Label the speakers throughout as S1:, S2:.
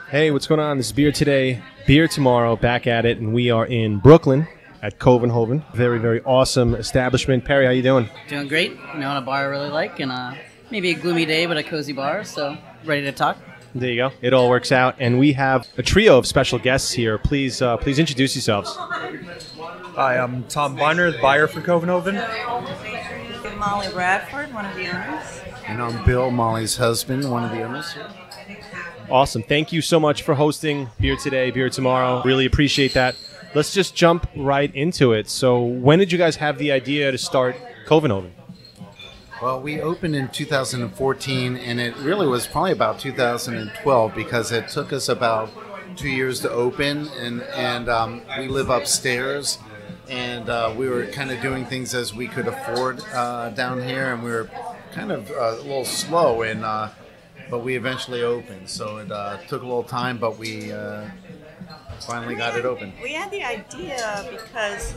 S1: Hey, what's going on? This is Beer Today, Beer Tomorrow, back at it, and we are in Brooklyn at Covenhoven. Very, very awesome establishment. Perry, how you doing?
S2: Doing great. In a bar I really like, and maybe a gloomy day, but a cozy bar, so ready to talk.
S1: There you go. It all works out, and we have a trio of special guests here. Please introduce yourselves.
S3: Hi, I'm Tom Bonner, the buyer for Covenhoven.
S4: Molly Bradford, one of the owners.
S5: And I'm Bill, Molly's husband, one of the owners here.
S1: Awesome. Thank you so much for hosting Beer Today, Beer Tomorrow. Really appreciate that. Let's just jump right into it. So when did you guys have the idea to start Covenhoven?
S5: Well, we opened in 2014, and it really was probably about 2012 because it took us about 2 years to open, and we live upstairs, and we were kind of doing things as we could afford down here, and we were kind of a little slow but we eventually opened, so it took a little time, but we finally got it open.
S4: We had the idea because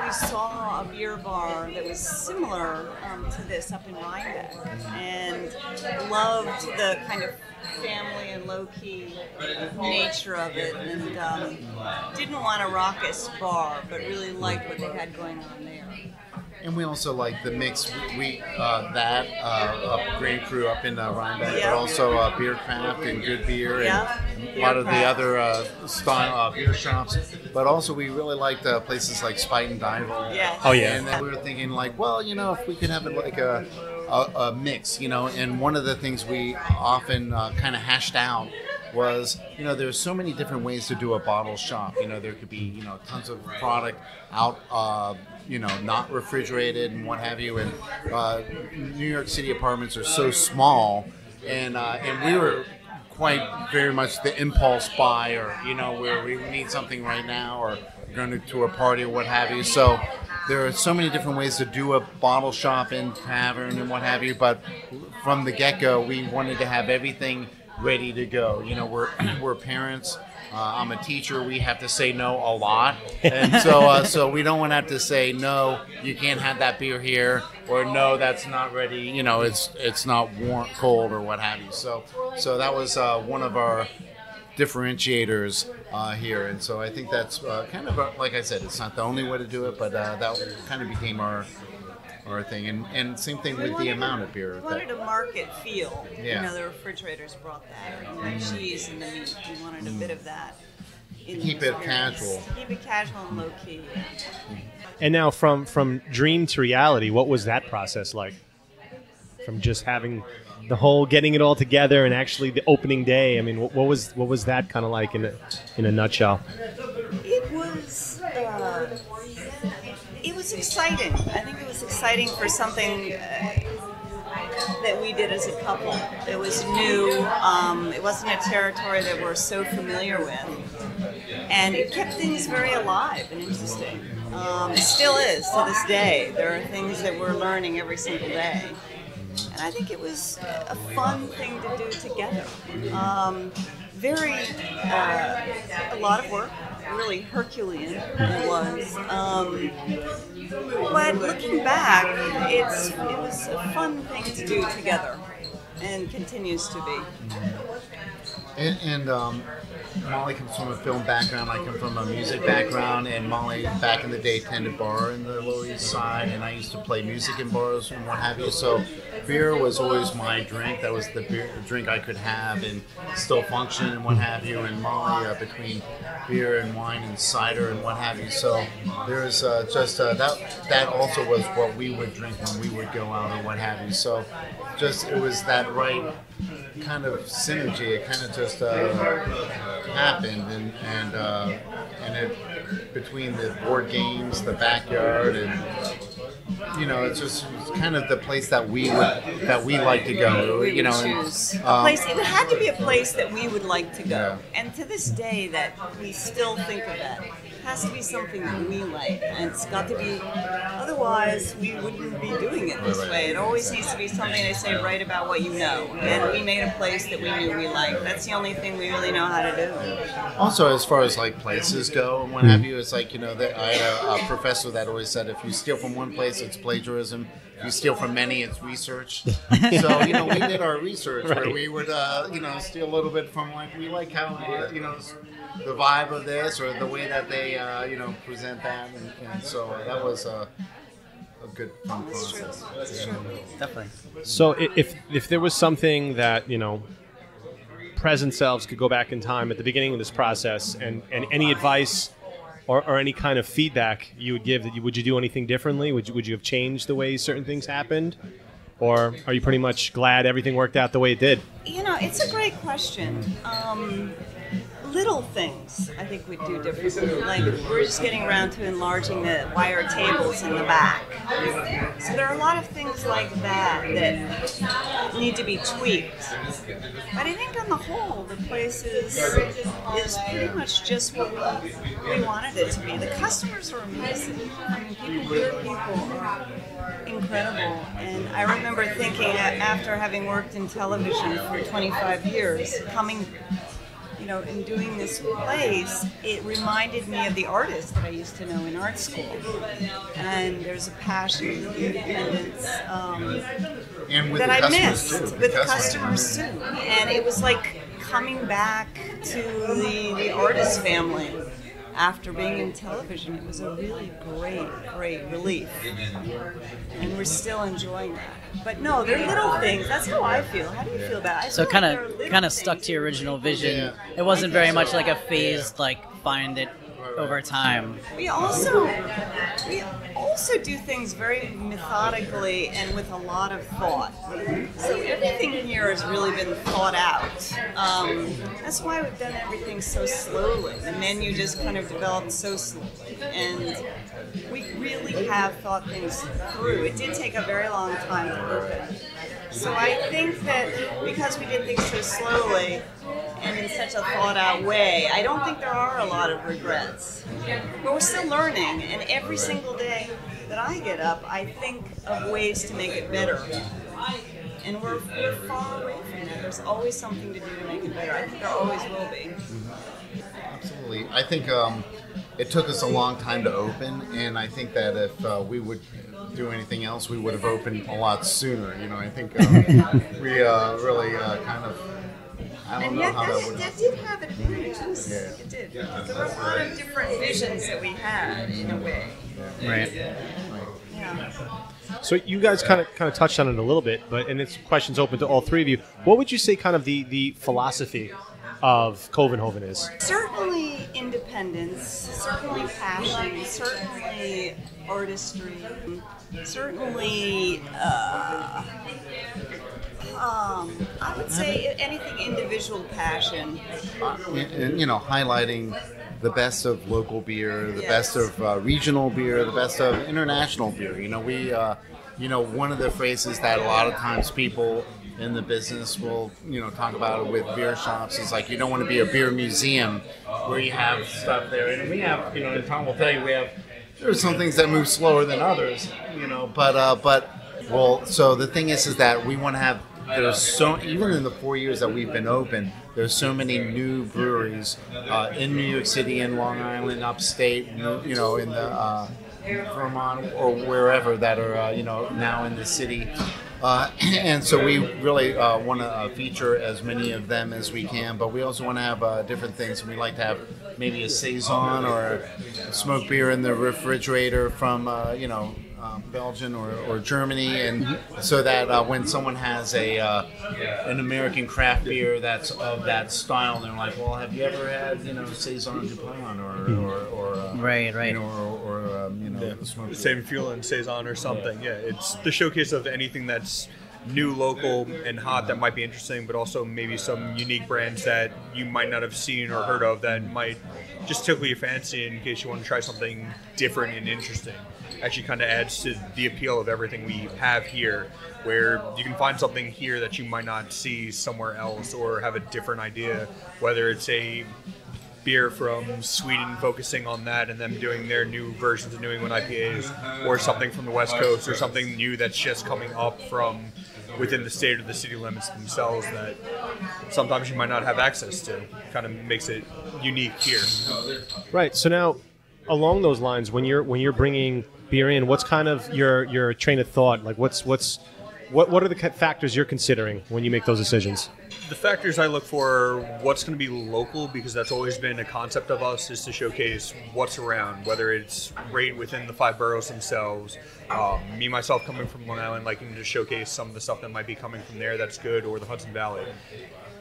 S4: we saw a beer bar that was similar to this up in Rhinebeck, and loved the kind of family and low-key nature of it, and didn't want a raucous bar, but really liked what they had going on there.
S5: And we also like the mix. We Grain Crew up in Rhinebeck,
S4: Yeah.
S5: but also Beer Craft and Good Beer, and
S4: Yeah.
S5: a lot of the
S4: Beer
S5: other style beer shops. But also we really liked places like Spite and Dival.
S4: Yes.
S1: Oh, yeah.
S5: And then we were thinking like, well, if we could have it like a mix, and one of the things we often kind of hashed out was, there's so many different ways to do a bottle shop. There could be, tons of product out, not refrigerated and what have you. And New York City apartments are so small, and we were quite very much the impulse buyer, where we need something right now or going to a party or what have you. So there are so many different ways to do a bottle shop in tavern and what have you. But from the get-go, we wanted to have everything ready to go. We're parents. I'm a teacher. We have to say no a lot, and so we don't want to have to say no. You can't have that beer here, or no, that's not ready. It's not warm, cold, or what have you. So that was one of our differentiators here, and so I think that's kind of like I said, it's not the only way to do it, but that kind of became our thing, and same thing with the amount of beer.
S4: We wanted a market feel.
S5: Yeah.
S4: The refrigerators brought that, and the cheese and the meat. We wanted a bit of that.
S5: Keep it casual.
S4: Keep it casual and low key.
S1: And now from dream to reality, what was that process like? From just having the whole getting it all together and actually the opening day. I mean, what was that kind of like in a nutshell?
S4: It was exciting. I think it was exciting for something that we did as a couple. It was new. It wasn't a territory that we're so familiar with, and it kept things very alive and interesting. It still is to this day. There are things that we're learning every single day. And I think it was a fun thing to do together. A lot of work, really Herculean it was. But looking back, it was a fun thing to do together, and continues to be.
S5: And Molly comes from a film background. I come from a music background, and Molly back in the day tended bar in the Lower East Side, and I used to play music in bars and what have you. So beer was always my drink. That was the drink I could have and still function and what have you. And Molly between beer and wine and cider and what have you. So there's that also was what we would drink when we would go out or what have you. So it was that right kind of synergy. It kind of just happened, and it between the board games, the backyard, and it's kind of the place that we like to go.
S4: We would choose a place. It had to be a place that we would like to go, and to this day, that we still think of that. It has to be something that we like, and it's got to be. Otherwise, we wouldn't be doing it this way. It always needs to be something they say, write about what you know. And we made a place that we knew we liked. That's the only thing we really know how to do.
S5: Also, as far as like places go and what have you, it's like I had a professor that always said if you steal from one place, it's plagiarism. if you steal from many, it's research. So, we did our research where we would, steal a little bit from, like, we like how, the vibe of this or the way that they, present that. And so that was a good fun process.
S2: Definitely.
S1: So if there was something that, present selves could go back in time at the beginning of this process and any advice or any kind of feedback you would give, would you do anything differently? Would you have changed the way certain things happened? Or are you pretty much glad everything worked out the way it did?
S4: It's a great question. Little things I think we'd do differently. Like, we're just getting around to enlarging the wire tables in the back. So there are a lot of things like that need to be tweaked. But I think on the whole, the place is pretty much just what we wanted it to be. The customers are amazing. I mean, people are incredible. And I remember thinking, after having worked in television for 25 years, coming in doing this place, it reminded me of the artists that I used to know in art school. And there's a passion, independence
S5: and with
S4: that
S5: the
S4: I
S5: customers
S4: missed
S5: too.
S4: with the customers too. And it was like coming back to the artist family. After being in television, it was a really great relief. And we're still enjoying that. But no, they're little things. That's how I feel. How do you feel about it?
S2: So kind of stuck to your original vision.
S5: Yeah.
S2: It wasn't very much like a phased, find it over time.
S4: We also do things very methodically and with a lot of thought. So everything here has really been thought out. That's why we've done everything so slowly. The menu just kind of developed so slowly, and we really have thought things through. It did take a very long time to open. So I think that because we did things so slowly and in such a thought-out way, I don't think there are a lot of regrets. But we're still learning, and every single day that I get up, I think of ways to make it better. And we're far away from that. There's always something to do to make it better. I think there always will be.
S5: Absolutely. I think it took us a long time to open, and I think that if we would do anything else, we would have opened a lot sooner. I think we really kind of, I don't
S4: And
S5: know
S4: yet
S5: how that would
S4: that did have advantages.
S5: Yeah.
S4: It did. There were a lot of different visions that we had, in a way.
S2: Right.
S4: Yeah.
S1: So you guys kind of touched on it a little bit, and it's questions open to all three of you. What would you say kind of the philosophy of Covenhoven is?
S4: Certainly independence, certainly passion, certainly artistry, certainly I would say anything individual passion.
S5: and, highlighting the best of local beer, the best of regional beer, the best of international beer. We, one of the phrases that a lot of times people in the business will, talk about it with beer shops is like, you don't want to be a beer museum where you have stuff there. And we have, and Tom will tell you, there's some things that move slower than others, so the thing is that we want to have, even in the 4 years that we've been open, there's so many new breweries in New York City, in Long Island, upstate, in the Vermont or wherever that are, now in the city. And so we really want to feature as many of them as we can, but we also want to have different things. We like to have maybe a Saison or a smoked beer in the refrigerator from, Belgium or Germany, and so that when someone has an American craft beer that's of that style, they're like, well, have you ever had Saison Japan or
S2: right,
S5: the smoked beer?
S3: Same fuel and Saison or something. Yeah, it's the showcase of anything that's new, local, and hot that might be interesting, but also maybe some unique brands that you might not have seen or heard of that might just tickle your fancy in case you want to try something different and interesting. Actually kind of adds to the appeal of everything we have here, where you can find something here that you might not see somewhere else or have a different idea, whether it's a beer from Sweden focusing on that and them doing their new versions of New England IPAs, or something from the West Coast, or something new that's just coming up from within the state or the city limits themselves that sometimes you might not have access to. Kind of makes it unique here.
S1: Right. So now, along those lines, when you're bringing beer in, what's kind of your train of thought? Like, what are the factors you're considering when you make those decisions?
S3: The factors I look for, what's going to be local, because that's always been a concept of us, is to showcase what's around, whether it's right within the 5 boroughs themselves. Me, myself, coming from Long Island, liking to showcase some of the stuff that might be coming from there that's good, or the Hudson Valley.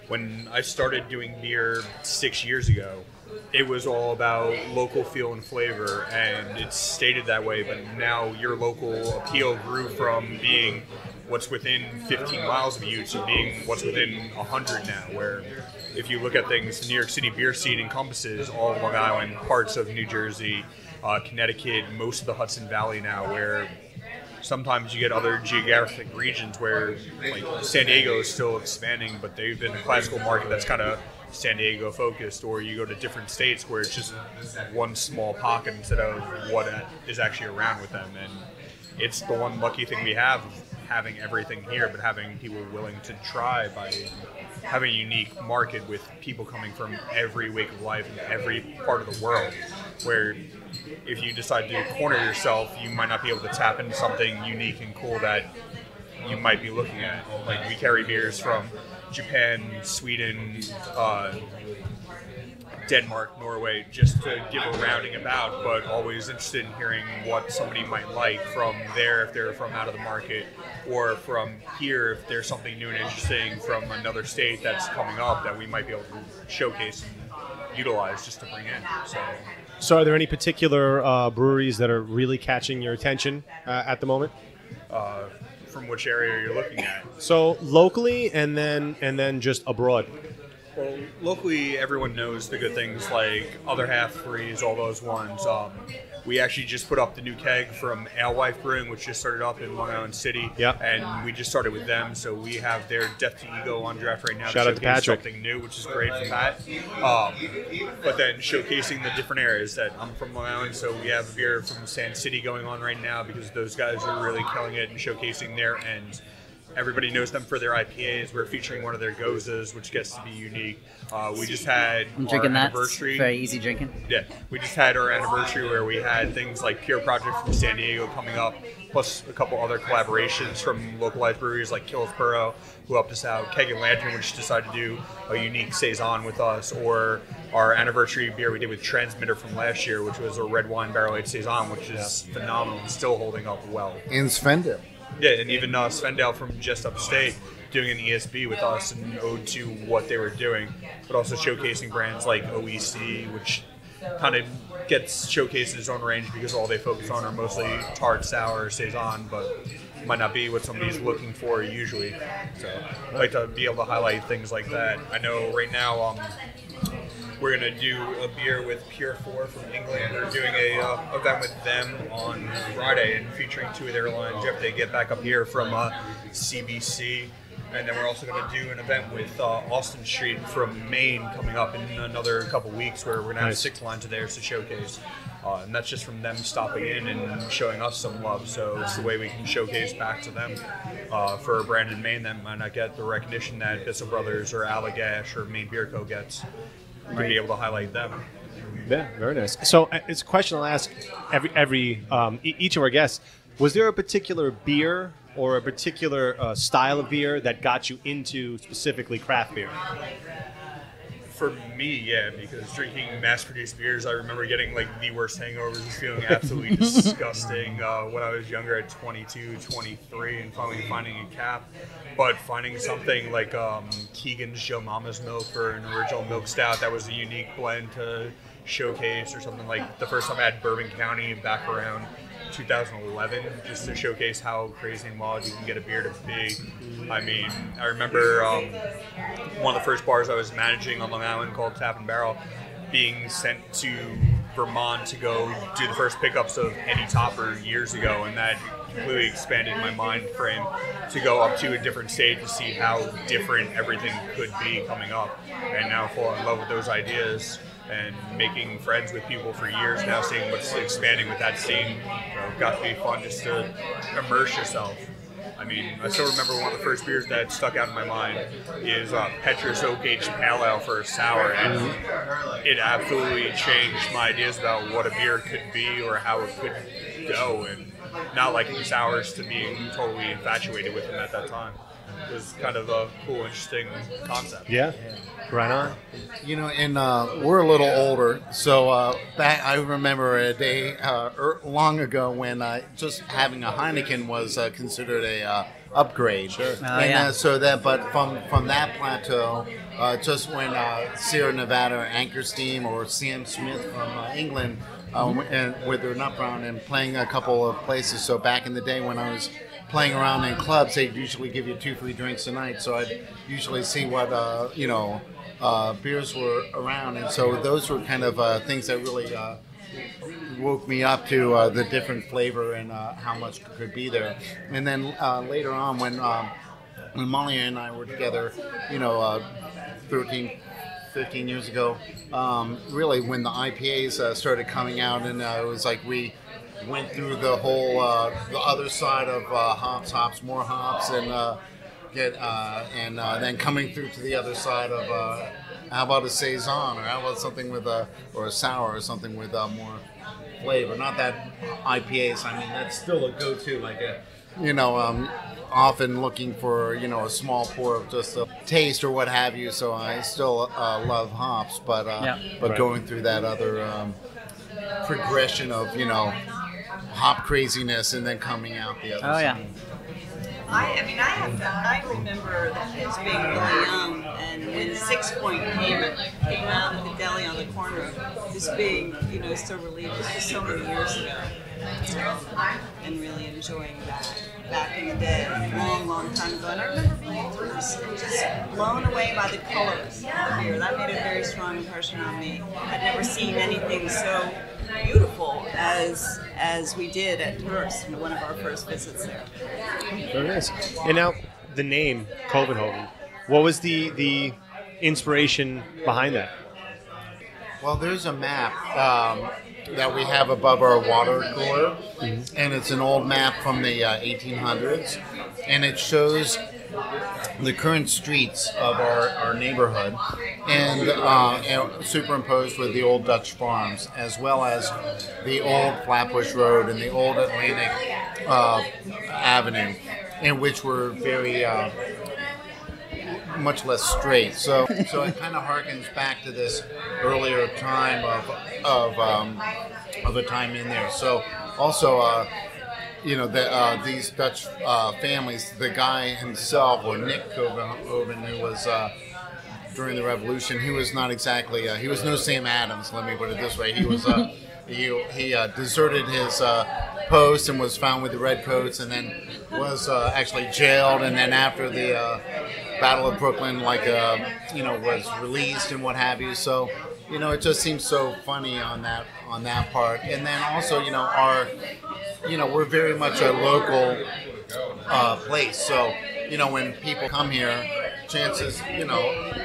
S3: When I started doing beer 6 years ago, it was all about local feel and flavor, and it's stated that way, but now your local appeal grew from being what's within 15 miles of you to being what's within 100 now, where if you look at things, the New York City beer scene encompasses all of Long Island, parts of New Jersey, Connecticut, most of the Hudson Valley now, where sometimes you get other geographic regions where, like, San Diego is still expanding, but they've been a classical market that's kind of San Diego focused, or you go to different states where it's just one small pocket instead of what is actually around with them. And it's the one lucky thing we have, having everything here, but having people willing to try by having a unique market with people coming from every wake of life in every part of the world, where if you decide to corner yourself, you might not be able to tap into something unique and cool that you might be looking at. Like, we carry beers from Japan, Sweden, Denmark, Norway, just to give a rounding about, but always interested in hearing what somebody might like from there if they're from out of the market, or from here if there's something new and interesting from another state that's coming up that we might be able to showcase and utilize just to bring in.
S1: So are there any particular breweries that are really catching your attention at the moment?
S3: From which area you're looking at?
S1: So locally, and then just abroad.
S3: Well, locally, everyone knows the good things like Other Half Freeze, all those ones. We actually just put up the new keg from Alewife Brewing, which just started up in Long Island City.
S1: Yep.
S3: And we just started with them, so we have their Death to Ego on draft right now.
S1: Shout out to Patrick.
S3: Something new, which is great for Pat. But then showcasing the different areas that I'm from Long Island, so we have a beer from Sand City going on right now because those guys are really killing it and showcasing their ends. Everybody knows them for their IPAs. We're featuring one of their Gozas, which gets to be unique. We just had
S2: I'm drinking
S3: our
S2: that.
S3: anniversary.
S2: It's very easy drinking.
S3: Yeah, we just had our anniversary where we had things like Pure Project from San Diego coming up, plus a couple other collaborations from localized breweries like Killsborough, who helped us out. Keg and Lantern, which decided to do a unique saison with us, or our anniversary beer we did with Transmitter from last year, which was a red wine barrel-aged saison, which is phenomenal and still holding up well.
S5: In Svendale.
S3: Yeah, and even Svendale from just upstate doing an ESB with us and ode to what they were doing, but also showcasing brands like OEC, which kind of gets showcased in its own range because all they focus on are mostly tart, sour, saison, but might not be what somebody's looking for usually. So I like to be able to highlight things like that. I know right now we're going to do a beer with Pure 4 from England. We're doing a event with them on Friday and featuring 2 of their lines after they get back up here from CBC. And then we're also going to do an event with Austin Street from Maine coming up in another couple weeks, where we're going to have 6 lines of theirs to showcase. And that's just from them stopping in and showing us some love. So it's the way we can showcase back to them for a brand in Maine that might not get the recognition that Bissell Brothers or Allagash or Maine Beer Co. gets. To be able to highlight them.
S1: Yeah, very nice. So it's a question I'll ask each of our guests. Was there a particular beer or a particular style of beer that got you into specifically craft beer?
S3: For me, yeah, because drinking mass-produced beers, I remember getting like the worst hangovers and feeling absolutely disgusting when I was younger at 22, 23, and finally finding a cap. But finding something like Keegan's Joe Mama's Milk or an original milk stout that was a unique blend to showcase, or something like the first time I had Bourbon County back around 2011, just to showcase how crazy and wild you can get a beer to be. I mean, I remember one of the first bars I was managing on Long Island called Tap and Barrel being sent to Vermont to go do the first pickups of Eddie Topper years ago, and that completely expanded my mind frame to go up to a different state to see how different everything could be coming up, and now fall in love with those ideas and making friends with people for years now, seeing what's expanding with that scene. Got to be fun just to immerse yourself. I mean, I still remember one of the first beers that stuck out in my mind is Petrus Oak Aged Pale Ale for a sour, and it absolutely changed my ideas about what a beer could be or how it could go and not liking sours to being totally infatuated with them at that time. It was kind of a cool, interesting concept.
S1: Yeah. Right on.
S5: You know, and we're a little older, so back I remember a day long ago when just having a Heineken was considered a upgrade. Sure. So that, but from that plateau, just when Sierra Nevada or Anchor Steam or Sam Smith from England, and with their nut brown and playing a couple of places. So back in the day when I was playing around in clubs, they'd usually give you 2 free drinks a night. So I'd usually see what beers were around, and so those were kind of things that really woke me up to the different flavor and how much could be there. And then later on, when Molly and I were together, 13, 15 years ago, really when the IPAs started coming out, and it was like we went through the whole the other side of hops, more hops, and then coming through to the other side of how about a saison, or how about something with or a sour, or something with more flavor. Not that IPAs, I mean, that's still a go-to, like often looking for a small pour of just a taste or what have you. So I still love hops, but going through that other progression of hop craziness and then coming out the other side.
S4: I remember as being really young, and when 6 Point came out of the deli on the corner, just being, so relieved. This was so many years ago, and really enjoying that back in the day, long time ago. And I remember being at Bruce and just blown away by the colors of the beer. That made a very strong impression on me. I'd never seen anything so beautiful as we did at Tourist in one of our first visits there.
S1: Very nice. And now the name Covenhoven. What was the inspiration behind that?
S5: Well, there's a map that we have above our water cooler, and it's an old map from the 1800s, and it shows the current streets of our neighborhood, and superimposed with the old Dutch farms, as well as the old Flatbush Road and the old Atlantic Avenue, and which were very much less straight. So it kind of harkens back to this earlier time of a time in there. So also, these Dutch families, the guy himself, or Nick Covenhoven, who was during the Revolution, he was not exactly, he was no Sam Adams, let me put it this way. He was he deserted his post and was found with the redcoats, and then was actually jailed, and then after the Battle of Brooklyn, was released and what have you. So, it just seems so funny on that part. And then also, we're very much a local place. So, when people come here, chances,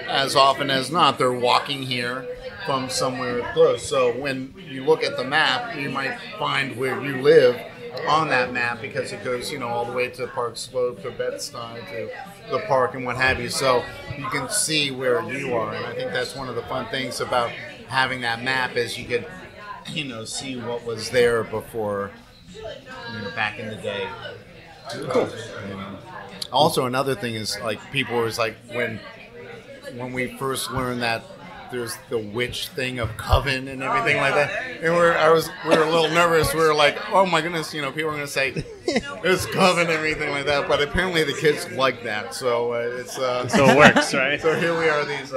S5: as often as not, they're walking here from somewhere close. So when you look at the map, you might find where you live on that map, because it goes, all the way to Park Slope, to Bed-Stuy, to the park and what have you. So you can see where you are, and I think that's one of the fun things about having that map, is you could, see what was there before, back in the day. Cool. And also, another thing is, people were when we first learned that there's the witch thing of coven and everything like that, and we were a little nervous. We were like, oh my goodness, people are going to say it's coven and everything like that. But apparently the kids like that, so it's
S1: so it works, right?
S5: So here we are, these.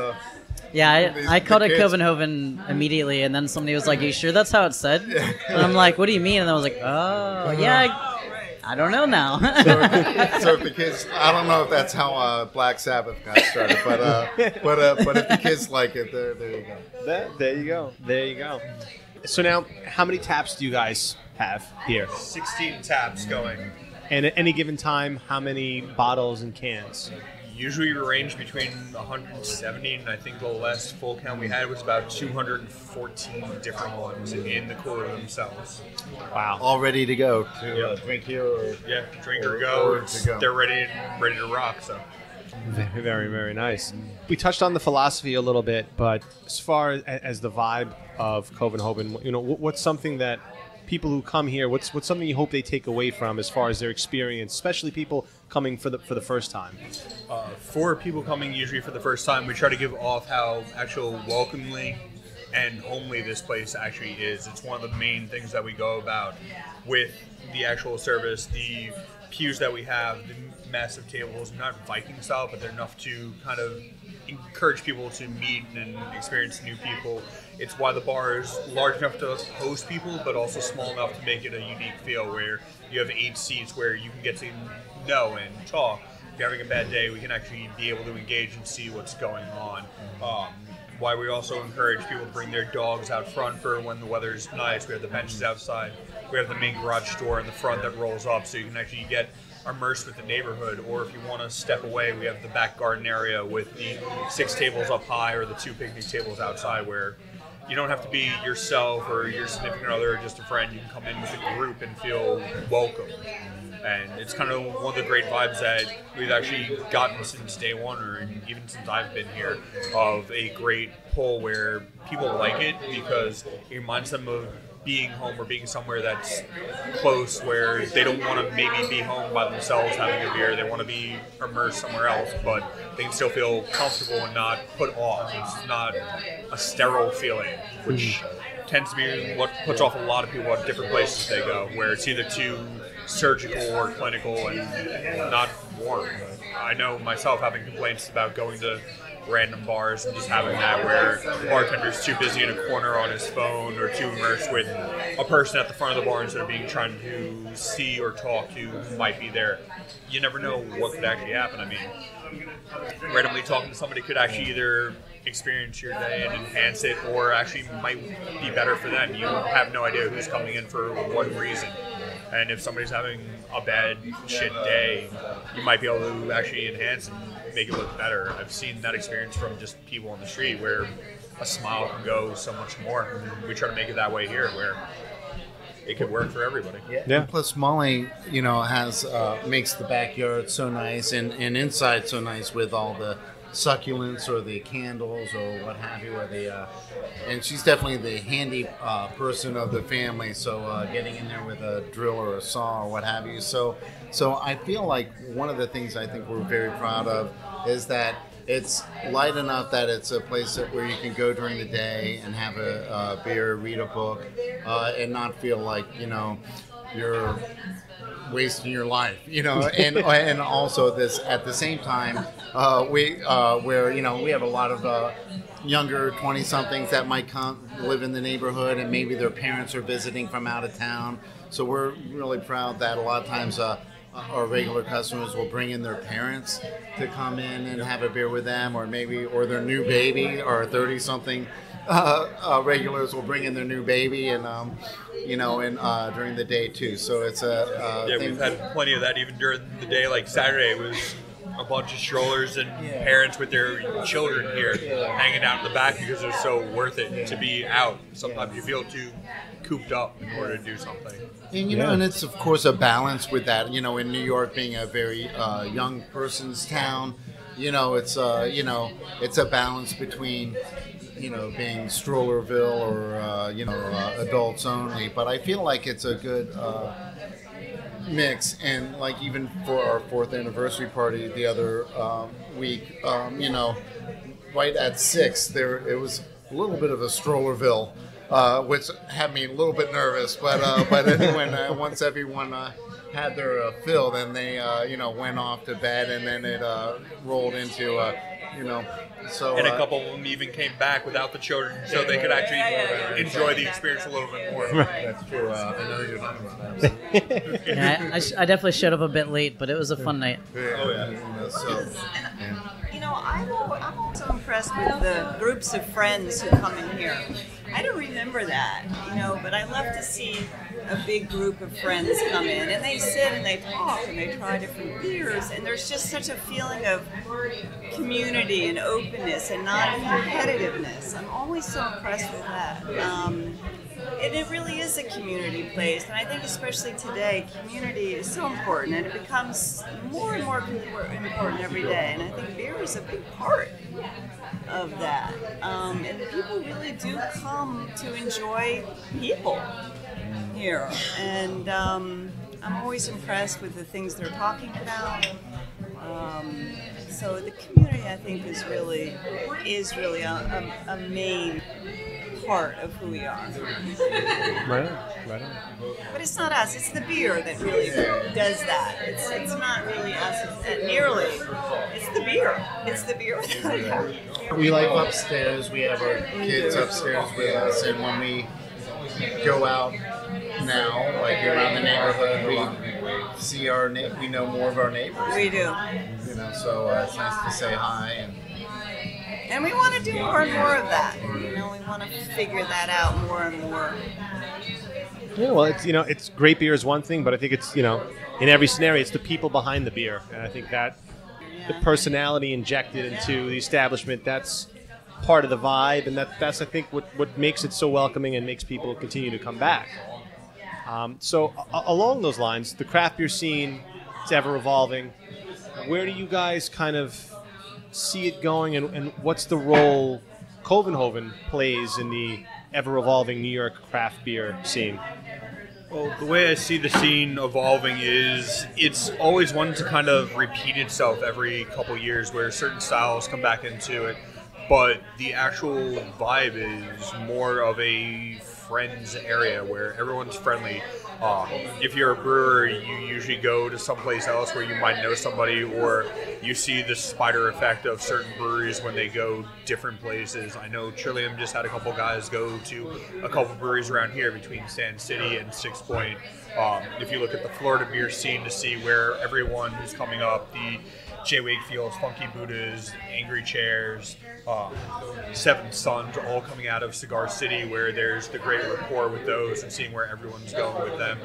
S2: I called it Covenhoven immediately, and then somebody was like, "You sure that's how it's said?" And I'm like, "What do you mean?" And I was like, "Oh, yeah." I don't know now.
S5: So if the kids, I don't know if that's how Black Sabbath got started, but if the kids like it, there you go.
S1: There you go. So now, how many taps do you guys have here?
S3: 16 taps going.
S1: And at any given time, how many bottles and cans?
S3: Usually we range between 170, and I think the last full count we had was about 214 different ones in the cooler themselves.
S1: Wow.
S5: All ready to go to drink here, or
S3: drink or go.
S5: To go.
S3: They're ready to rock. So
S1: very, very, very nice. We touched on the philosophy a little bit, but as far as the vibe of Covenhoven, what's something that people who come here, what's something you hope they take away from as far as their experience, especially people coming for the first time?
S3: For people coming usually for the first time, we try to give off how actual welcomely and homely this place actually is. It's one of the main things that we go about with the actual service. The pews that we have, the massive tables, not Viking style, but they're enough to kind of encourage people to meet and experience new people. It's why the bar is large enough to host people, but also small enough to make it a unique feel, where you have 8 seats where you can get to know and talk. If you're having a bad day, we can actually be able to engage and see what's going on. Why we also encourage people to bring their dogs out front for when the weather's nice. We have the benches outside. We have the main garage door in the front that rolls up, so you can actually get immersed with the neighborhood. Or if you want to step away, we have the back garden area with the 6 tables up high or the 2 picnic tables outside, where you don't have to be yourself or your significant other or just a friend. You can come in with a group and feel welcome. And it's kind of one of the great vibes that we've actually gotten since day one, or even since I've been here, of a great pull where people like it because it reminds them of being home or being somewhere that's close, where they don't want to maybe be home by themselves having a beer. They want to be immersed somewhere else, but they can still feel comfortable and not put off. It's not a sterile feeling, which tends to be what puts off a lot of people at different places they go, where it's either too surgical or clinical and not warm. I know myself having complaints about going to random bars and just having that where the bartender's too busy in a corner on his phone or too immersed with a person at the front of the bar instead of being trying to see or talk to who might be there. You never know what could actually happen. I mean, randomly talking to somebody could actually either experience your day and enhance it, or actually might be better for them. You have no idea who's coming in for what reason. And if somebody's having a bad shit day, you might be able to actually enhance and make it look better. I've seen that experience from just people on the street where a smile can go so much more. We try to make it that way here, where it could work for everybody.
S1: Yeah.
S5: Plus, Molly, has makes the backyard so nice and inside so nice with all the succulents or the candles or what have you, or and she's definitely the handy person of the family, so getting in there with a drill or a saw or what have you. So I feel like one of the things I think we're very proud of is that it's light enough that it's a place where you can go during the day and have a beer, read a book, and not feel like you're wasting your life, and also this at the same time we have a lot of younger 20-somethings that might come live in the neighborhood, and maybe their parents are visiting from out of town. So we're really proud that a lot of times our regular customers will bring in their parents to come in and have a beer with them, or their new baby, or 30-something regulars will bring in their new baby, and during the day too. So it's
S3: we've had plenty of that even during the day. Like Saturday was a bunch of strollers and parents with their children here hanging out in the back because it's so worth it to be out. Sometimes you feel too cooped up in order to do something.
S5: And and it's of course a balance with that. In New York being a very young person's town, it's it's a balance between being Strollerville or adults only. But I feel like it's a good mix, and like even for our 4th anniversary party the other week, right at 6 it was a little bit of a Strollerville, which had me a little bit nervous, but then once everyone had their fill, then they went off to bed, and then it rolled into so
S3: and a couple of them even came back without the children, so they could actually enjoy the experience a little bit more.
S5: That's true. I know you're talking about that.
S2: I definitely showed up a bit late, but it was a fun night.
S4: I'm also impressed with the groups of friends who come in here. I don't remember that, but I love to see a big group of friends come in, and they sit and they talk and they try different beers, and there's just such a feeling of community and openness and non-competitiveness. I'm always so impressed with that. And it really is a community place, and I think especially today, community is so important, and it becomes more and more important every day, and I think beer is a big part of that. And people really do come to enjoy people. here, and I'm always impressed with the things they're talking about. So the community, I think, is really a main part of who we are.
S1: Right on, right on.
S4: But it's not us; it's the beer that really does that. It's not really us nearly. It's the beer. It's the beer without it.
S5: We live upstairs. We have our kids upstairs with us, and when we go out now, like around the neighborhood, we see we know more of our neighbors.
S4: We do.
S5: You know, so it's nice to say hi
S4: and we want to do more and more of that. You know, we want to figure that out more and more.
S1: Yeah, well, it's great beer is one thing, but I think it's, in every scenario, it's the people behind the beer. And I think that the personality injected into the establishment, that's part of the vibe. And that's I think, what makes it so welcoming and makes people continue to come back. So along those lines, the craft beer scene, it's ever evolving. Where do you guys kind of see it going, and what's the role Covenhoven plays in the ever-evolving New York craft beer scene?
S3: Well, the way I see the scene evolving is it's always one to kind of repeat itself every couple years where certain styles come back into it, but the actual vibe is more of a friends area where everyone's friendly. If you're a brewer, you usually go to someplace else where you might know somebody, or you see the spider effect of certain breweries when they go different places. I know Trillium just had a couple guys go to a couple breweries around here between Sand City and Six Point. If you look at the Florida beer scene to see where everyone who's coming up, the Jay Wakefield's, Funky Buddhas, Angry Chairs, Seven Sons, all coming out of Cigar City, where there's the great rapport with those and seeing where everyone's going with them.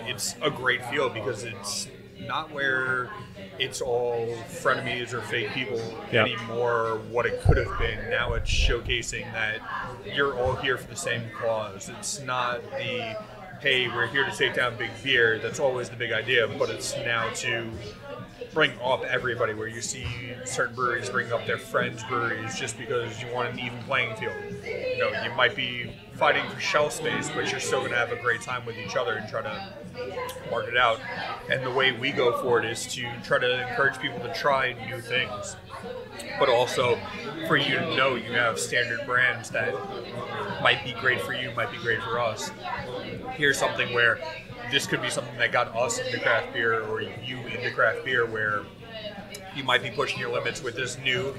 S3: It's a great feel because it's not where it's all frenemies or fake people anymore, what it could have been. Now it's showcasing that you're all here for the same cause. It's not the, hey, we're here to take down big beer. That's always the big idea, but it's now to bring up everybody, where you see certain breweries bring up their friends' breweries just because you want an even playing field. You might be fighting for shelf space, but you're still going to have a great time with each other and try to market it out. And the way we go for it is to try to encourage people to try new things, but also for you to know you have standard brands that might be great for you, might be great for us. Here's something where this could be something that got us into craft beer, or you into craft beer, where you might be pushing your limits with this new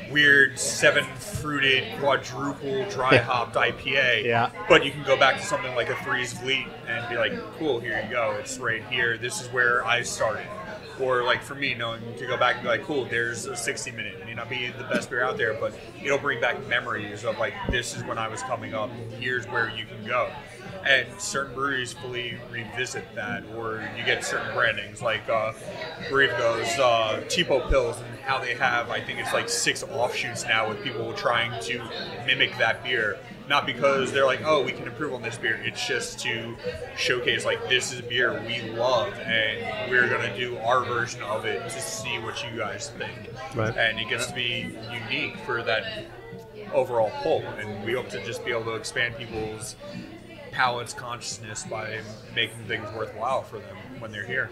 S3: weird 7-fruited quadruple dry hopped IPA.
S1: Yeah.
S3: But you can go back to something like a Three's Fleet and be like, cool, here you go. It's right here. This is where I started. Or like for me, knowing to go back and be like, cool, there's a 60-minute. It may not be the best beer out there, but it'll bring back memories of like, this is when I was coming up. Here's where you can go. And certain breweries fully revisit that, or you get certain brandings like Burritos, Tipo Pills, and how they have, I think it's like 6 offshoots now with people trying to mimic that beer. Not because they're like, oh, we can improve on this beer. It's just to showcase, like, this is a beer we love, and we're going to do our version of it to see what you guys think.
S1: Right.
S3: And it gets to be unique for that overall pull. And we hope to just be able to expand people's palate's consciousness by making things worthwhile for them when they're here.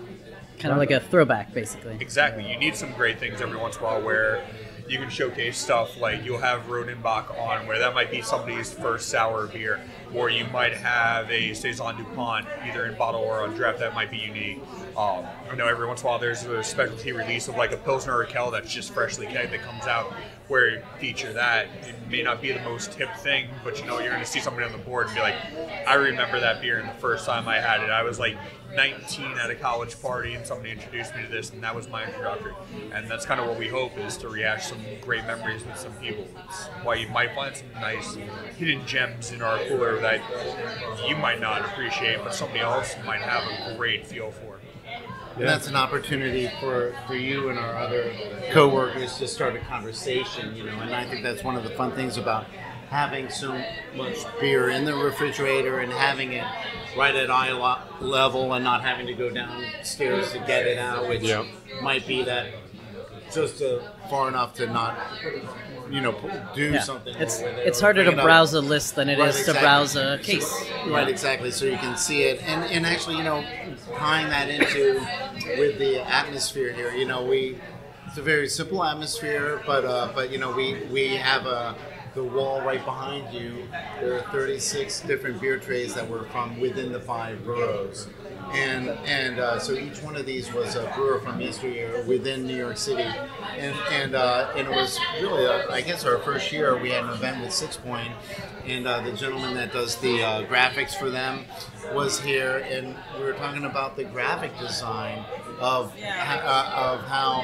S2: Kind of like a throwback, basically.
S3: Exactly. You need some great things every once in a while where you can showcase stuff like you'll have Rodenbach on, where that might be somebody's first sour beer, or you might have a Saison DuPont either in bottle or on draft that might be unique. I know every once in a while there's a specialty release of like a Pilsner Raquel that's just freshly kegged that comes out, where you feature that. It may not be the most hip thing, but you're going to see somebody on the board and be like, I remember that beer, and the first time I had it, I was like 19 at a college party and somebody introduced me to this, and that was my introductory. And that's kind of what we hope, is to rehash some great memories with some people. It's why you might find some nice hidden gems in our cooler that you might not appreciate, but somebody else might have a great feel for.
S5: And that's an opportunity for you and our other co-workers to start a conversation, and I think that's one of the fun things about having so much beer in the refrigerator and having it right at eye level and not having to go downstairs to get it out, which might be that just far enough to not do something.
S2: It's harder to browse a list than it is to browse a case.
S5: Right, exactly. So you can see it, and actually, tying that into with the atmosphere here. It's a very simple atmosphere, but we have the wall right behind you. There are 36 different beer trays that were from within the 5 boroughs. And so each one of these was a brewer from yesteryear within New York City, and it was really, I guess, our first year. We had an event with 6 Point, and the gentleman that does the graphics for them was here, and we were talking about the graphic design of how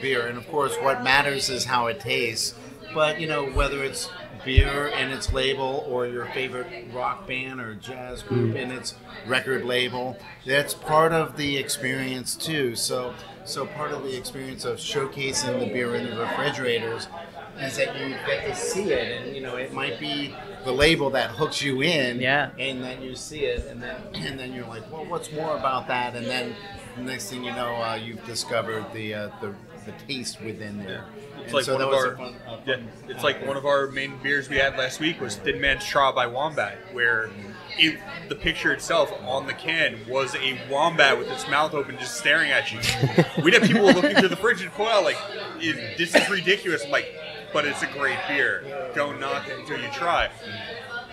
S5: beer, and of course, what matters is how it tastes. But whether it's beer and its label, or your favorite rock band or jazz group and its record label, that's part of the experience too. So part of the experience of showcasing the beer in the refrigerators is that you get to see it, and it might be the label that hooks you in, and then you see it, and then you're like, well, what's more about that? And then the next thing you know, you've discovered the taste within there.
S3: It's like one of our main beers we had last week was Thin Man's Trial by Wombat, where the picture itself on the can was a wombat with its mouth open just staring at you. We'd have people looking through the fridge and point out, like, this is ridiculous. I'm like, but it's a great beer. Don't knock it until you try.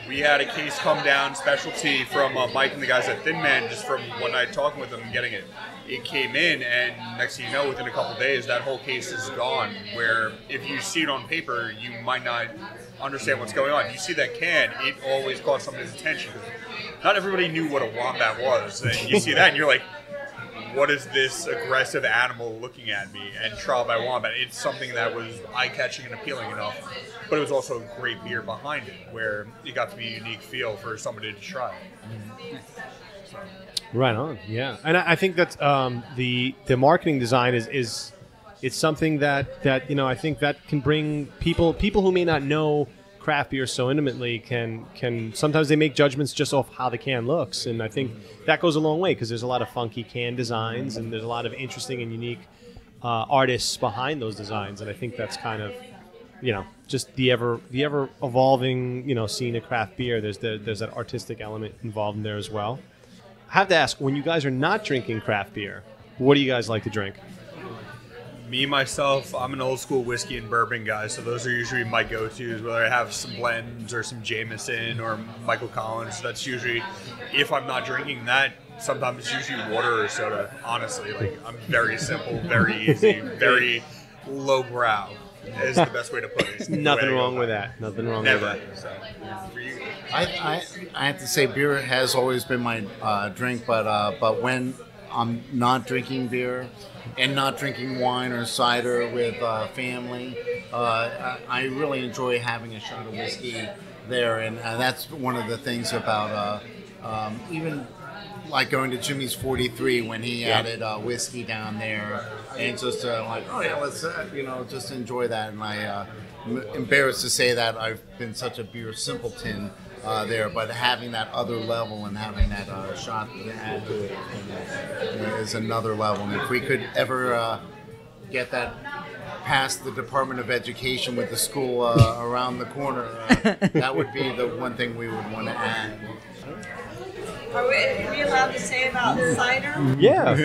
S3: We had a case come down, specialty from Mike and the guys at Thin Man, just from one night talking with them and getting it. It came in, and next thing you know, within a couple of days, that whole case is gone. Where if you see it on paper, you might not understand what's going on. You see that can, it always caught somebody's attention. Not everybody knew what a wombat was. And you see that, and you're like, what is this aggressive animal looking at me? And Trial by Wombat, it's something that was eye-catching and appealing enough. But it was also a great beer behind it, where it got to be a unique feel for somebody to try. So.
S1: Right on, yeah. And I think that the marketing design is it's something that I think that can bring people who may not know craft beer so intimately can sometimes they make judgments just off how the can looks, and I think that goes a long way, because there's a lot of funky can designs and there's a lot of interesting and unique artists behind those designs, and I think that's kind of just the ever evolving scene of craft beer. There's that artistic element involved in there as well. I have to ask, when you guys are not drinking craft beer, what do you guys like to drink?
S3: Me, myself, I'm an old school whiskey and bourbon guy, so those are usually my go-tos, whether I have some blends or some Jameson or Michael Collins. That's usually, if I'm not drinking that, sometimes it's usually water or soda, honestly. Like, I'm very simple, very easy, very lowbrow is the best way to put it.
S1: Nothing wrong with that. Nothing wrong with that.
S3: So, for you.
S5: I have to say, beer has always been my drink, but when I'm not drinking beer and not drinking wine or cider with family, I really enjoy having a shot of whiskey there, and that's one of the things about even like going to Jimmy's 43 when he added whiskey down there, and just let's just enjoy that. And I'm embarrassed to say that I've been such a beer simpleton there, but having that other level and having that shot to add to it is another level. And if we could ever get that past the Department of Education with the school around the corner, that would be the one thing we would want to add.
S4: Are we allowed to say about cider?
S1: Yeah,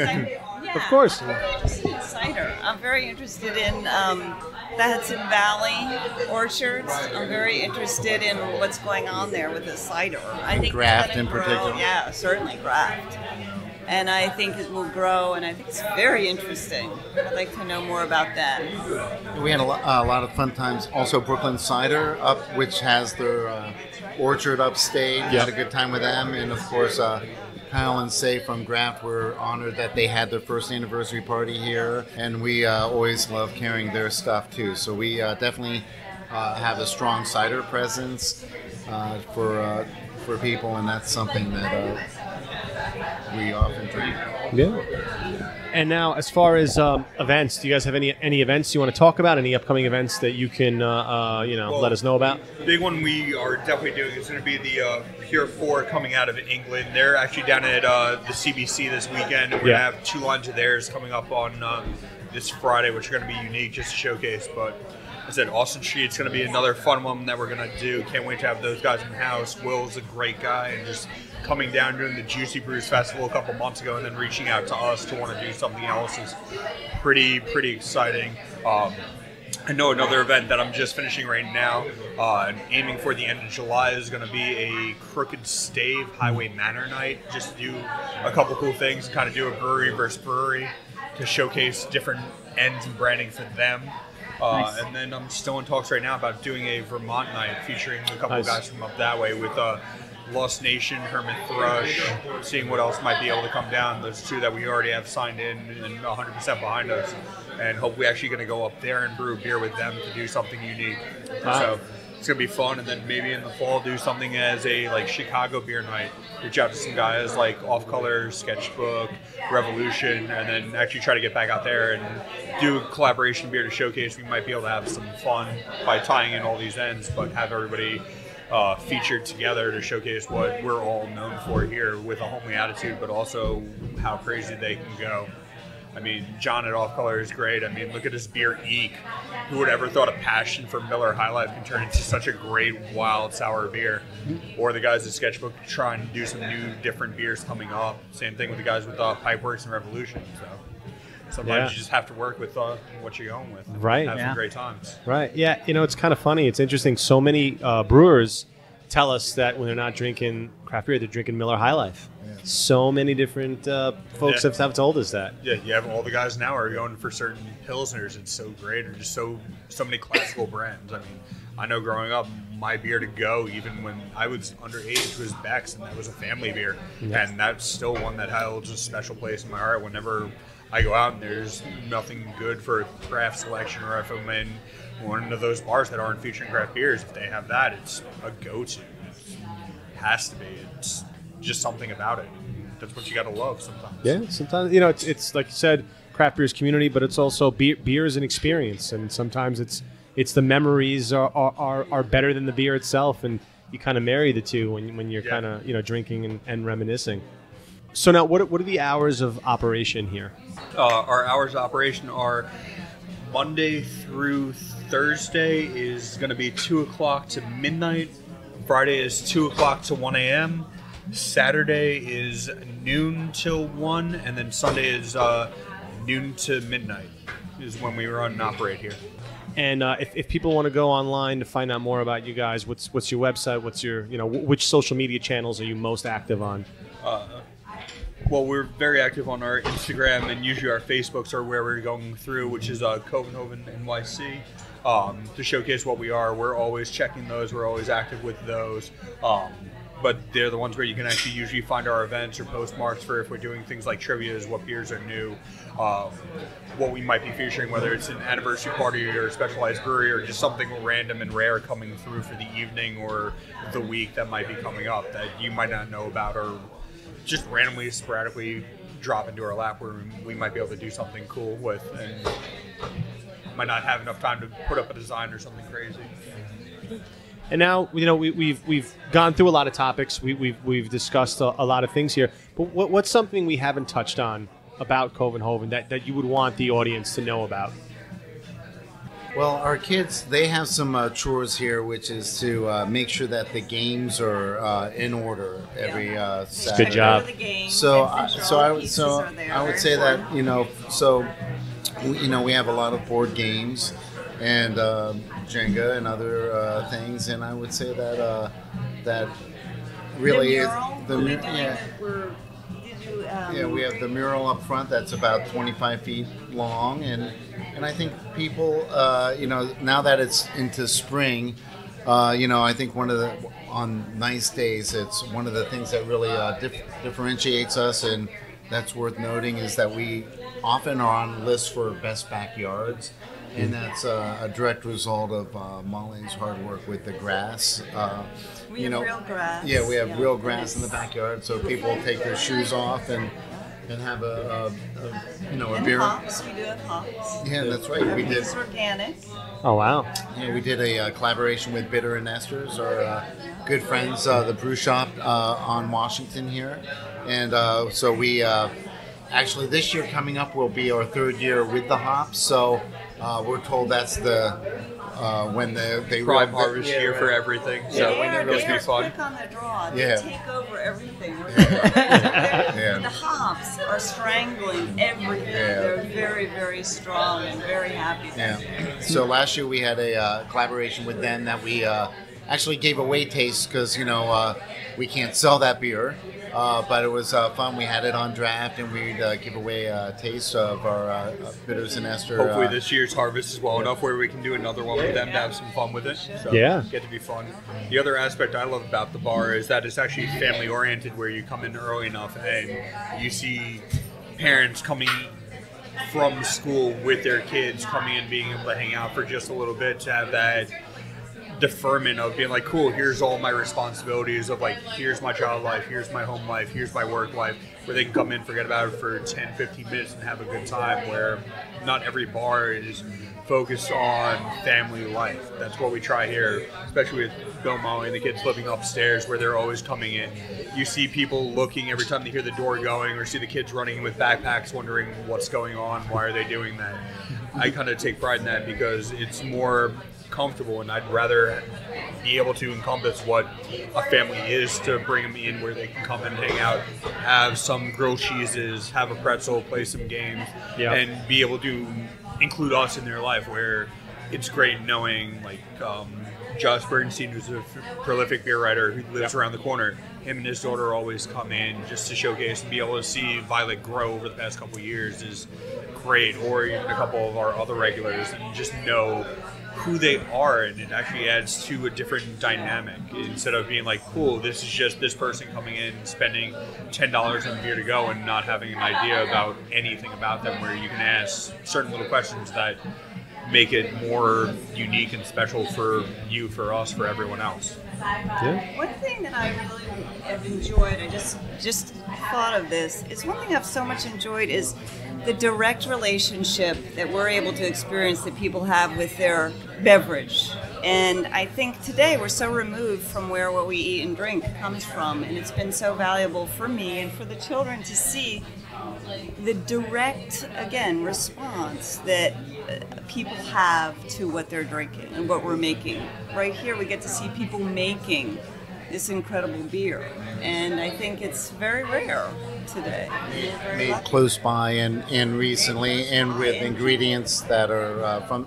S4: Yeah,
S1: of course.
S4: I'm very interested in cider. I'm very interested in the Hudson Valley orchards. I'm very interested in what's going on there with the cider. I think
S5: Graft in particular.
S4: Yeah, certainly Graft. And I think it will grow, and I think it's very interesting. I'd like to know more about that.
S5: We had a lot of fun times. Also, Brooklyn Cider up, which has their orchard upstate. We had a good time with them, and of course, Kyle and Say from Graft were honored that they had their first anniversary party here, and we always love carrying their stuff too. So we definitely have a strong cider presence for people, and that's something that we often drink.
S1: Yeah. And now, as far as events, do you guys have any events you want to talk about? Any upcoming events that you can let us know about?
S3: The big one we are definitely doing is going to be the Pure 4 coming out of England. They're actually down at the CBC this weekend, and we're going to have 2 lines of theirs coming up on this Friday, which are going to be unique just to showcase. But I said Austin Street's going to be another fun one that we're going to do. Can't wait to have those guys in the house. Will's a great guy, and just coming down doing the Juicy Brews Festival a couple months ago and then reaching out to us to want to do something else is pretty exciting. I know another event that I'm just finishing right now, and aiming for the end of July, is going to be a Crooked Stave Highway Manor night. Just do a couple cool things, kind of do a brewery versus brewery to showcase different ends and branding for them.
S2: Nice.
S3: And then I'm still in talks right now about doing a Vermont night featuring a couple of guys from up that way with Lost Nation, Hermit Thrush, seeing what else might be able to come down. Those two that we already have signed in and 100% behind us. And hope we're actually going to go up there and brew beer with them to do something unique.
S1: Wow.
S3: So it's going to be fun. And then maybe in the fall do something as a like Chicago beer night. Reach out to some guys like Off Color, Sketchbook, Revolution, and then actually try to get back out there and do a collaboration beer to showcase. We might be able to have some fun by tying in all these ends, but have everybody featured together to showcase what we're all known for here with a homely attitude, but also how crazy they can go. I mean, John at Off Color is great. I mean, look at his beer Eek. Who would ever thought a passion for Miller High Life can turn into such a great wild sour beer? Or the guys at Sketchbook trying to do some new different beers coming up. Same thing with the guys with Pipeworks and Revolution. So sometimes you just have to work with what you're going with.
S1: Right.
S3: Have some great times.
S1: Right. Yeah. You know, it's kind of funny. It's interesting. So many brewers tell us that when they're not drinking craft beer, they're drinking Miller High Life. Yeah. So many different folks have told us that.
S3: Yeah, you have all the guys now are going for certain Pilsners. It's so great, or just so many classical brands. I mean, I know growing up, my beer to go, even when I was underage, was Beck's, and that was a family beer. Yeah. And that's still one that holds a special place in my heart whenever I go out and there's nothing good for a craft selection, or if I'm in one of those bars that aren't featuring craft beers, if they have that, it's a go-to. It has to be. It's just something about it. That's what you got to love sometimes.
S1: Yeah, sometimes, you know, it's like you said, craft beer's community, but it's also beer is an experience, and sometimes it's the memories are better than the beer itself, and you kind of marry the two when you're kind of, you know, drinking and reminiscing. So now, what are the hours of operation here?
S3: Our hours of operation are Monday through Thursday is going to be 2 o'clock to midnight. Friday is 2 o'clock to 1 a.m. Saturday is noon till 1, and then Sunday is noon to midnight is when we run and operate here.
S1: And if people want to go online to find out more about you guys, what's your website? What's your, you know, which social media channels are you most active on?
S3: Well, we're very active on our Instagram, and usually our Facebooks are where we're going through, which is Covenhoven NYC. To showcase what we are. We're always checking those. We're always active with those. But they're the ones where you can actually usually find our events or postmarks for if we're doing things like trivias, what beers are new, what we might be featuring, whether it's an anniversary party or a specialized brewery or just something random and rare coming through for the evening or the week that might be coming up that you might not know about, or just randomly, sporadically drop into our lap where we might be able to do something cool with, and might not have enough time to put up a design or something crazy.
S1: And now, you know, we've gone through a lot of topics. We've discussed a lot of things here. But what's something we haven't touched on about Covenhoven that you would want the audience to know about?
S5: Well, our kids, they have some chores here, which is to make sure that the games are in order every Saturday.
S1: Good job.
S5: I would say that, you know, we have a lot of board games and Jenga and other things, and I would say that that really is the mural. We have the mural up front that's about 25 feet long, and I think people, now that it's into spring, I think on nice days, it's one of the things that really differentiates us, and that's worth noting, is that we often are on lists for best backyards, and that's a direct result of Molly's hard work with the grass.
S4: We have real grass.
S5: Yeah, we have real grass in the backyard, so people take their shoes off and have a beer.
S4: Hops, we do have hops.
S5: Yeah, that's right. We did.
S4: It's organic.
S1: Oh wow!
S5: Yeah, we did a collaboration with Bitter and Esther's, our good friends, the brew shop on Washington here, and so we actually this year coming up will be our third year with the hops. So we're told that's the when they
S3: Prime
S5: run-
S3: harvest
S5: yeah,
S3: year
S5: right.
S3: for everything. So
S4: They are,
S3: it's
S4: they
S3: be
S4: are
S3: fun.
S4: quick on the draw. They
S5: Yeah.
S4: take over everything.
S5: Yeah.
S4: The hops are strangling everything.
S5: Yeah.
S4: They're very, very strong and very happy.
S5: Yeah. So last year we had a collaboration with them that we actually gave away taste because we can't sell that beer, but it was fun. We had it on draft and we'd give away a taste of our bitters and ester.
S3: Hopefully this year's harvest is well enough where we can do another one with them to have some fun with it. So
S1: Yeah.
S3: get to be fun. The other aspect I love about the bar is that it's actually family oriented, where you come in early enough and you see parents coming from school with their kids, coming in, being able to hang out for just a little bit, to have that deferment of being like, cool, here's all my responsibilities of like, here's my child life, here's my home life, here's my work life, where they can come in, forget about it for 10, 15 minutes and have a good time, where not every bar is focused on family life. That's what we try here, especially with Bill Molly and the kids living upstairs, where they're always coming in. You see people looking every time they hear the door going, or see the kids running in with backpacks wondering what's going on, why are they doing that. I kind of take pride in that because it's more comfortable, and I'd rather be able to encompass what a family is, to bring them in where they can come and hang out, have some grilled cheeses, have a pretzel, play some games,
S1: Yeah.
S3: and be able to include us in their life, where it's great knowing like Josh Bernstein, who's a prolific beer writer who lives around the corner. Him and his daughter always come in just to showcase, and be able to see Violet grow over the past couple of years is great, or even a couple of our other regulars, and just know who they are, and it actually adds to a different dynamic, instead of being like, cool, this is just this person coming in spending $10 on beer to go and not having an idea about anything about them, where you can ask certain little questions that make it more unique and special for you, for us, for everyone else.
S1: Yeah.
S4: One thing that I really have enjoyed, I just thought of this, is one thing I've so much enjoyed is the direct relationship that we're able to experience that people have with their beverage. And I think today we're so removed from where what we eat and drink comes from, and it's been so valuable for me and for the children to see the direct, again, response that people have to what they're drinking and what we're making. Right here we get to see people making this incredible beer, and I think it's very rare today. Very
S5: Made
S4: lucky.
S5: close by and recently, and with ingredients that are from,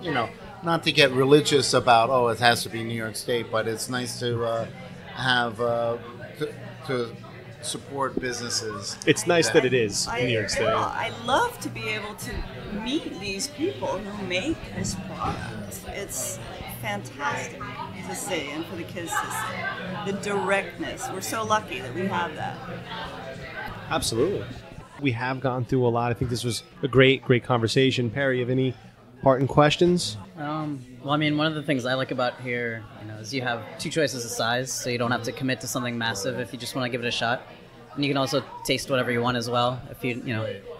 S5: not to get religious about, it has to be New York State, but it's nice to have to support businesses.
S1: It's nice that it is in New York State.
S4: I love to be able to meet these people who make this product. It's fantastic to see, and for the kids to see. The directness. We're so lucky that we have that.
S1: Absolutely. We have gone through a lot. I think this was a great conversation. Perry, you have any parting questions?
S2: Well, I mean, one of the things I like about here, is you have two choices of size, so you don't have to commit to something massive if you just want to give it a shot. And you can also taste whatever you want as well, if you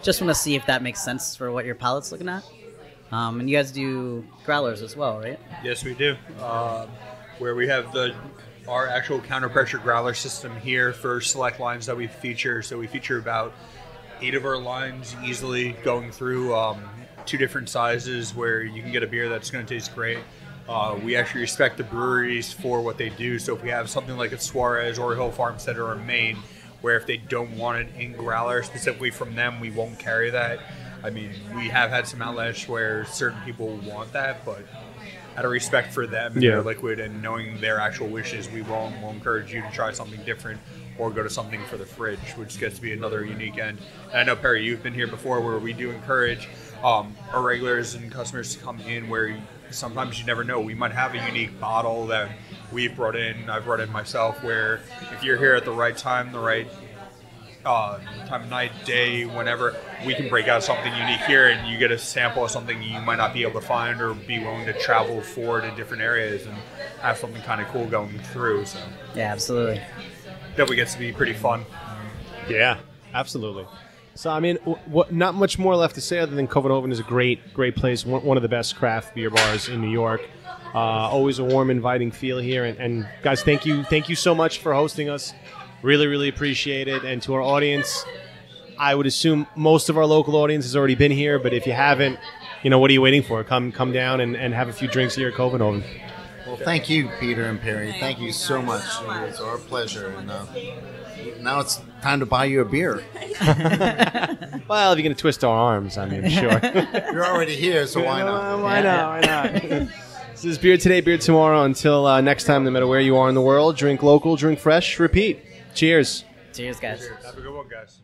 S2: just want to see if that makes sense for what your palate's looking at. And you guys do growlers as well, right?
S3: Yes, we do. Where we have our actual counter pressure growler system here for select lines that we feature. So we feature about 8 of our lines easily, going through 2 different sizes, where you can get a beer that's going to taste great. We actually respect the breweries for what they do. So if we have something like a Suarez or a Hill Farmstead or a Maine, where if they don't want it in growler specifically from them, we won't carry that. I mean, we have had some outlets where certain people want that, but out of respect for them and their liquid and knowing their actual wishes, we'll encourage you to try something different or go to something for the fridge, which gets to be another unique end. And I know, Perry, you've been here before, where we do encourage our regulars and customers to come in, where sometimes you never know. We might have a unique bottle that we've brought in, I've brought in myself, where if you're here at the right time, the right time of night, day, whenever, we can break out something unique here, and you get a sample of something you might not be able to find or be willing to travel for to different areas and have something kind of cool going through. So
S2: Yeah, absolutely.
S3: definitely gets to be pretty fun.
S1: Yeah, absolutely. So, I mean, not much more left to say other than Covenhoven is a great place, one of the best craft beer bars in New York. Always a warm, inviting feel here. And guys, thank you so much for hosting us. Really appreciate it. And to our audience, I would assume most of our local audience has already been here, but if you haven't, what are you waiting for? Come down and have a few drinks here at Covenhoven.
S5: Well, thank you, Peter and Perry. Thank you so much. It's our pleasure. And now it's time to buy you a beer.
S1: Well, if you're going to twist our arms, I mean, sure.
S5: You're already here, so why not?
S1: Why not? This is Beer Today, Beer Tomorrow. Until next time, no matter where you are in the world, drink local, drink fresh, repeat. Cheers.
S2: Cheers, guys.
S3: Have a good one, guys.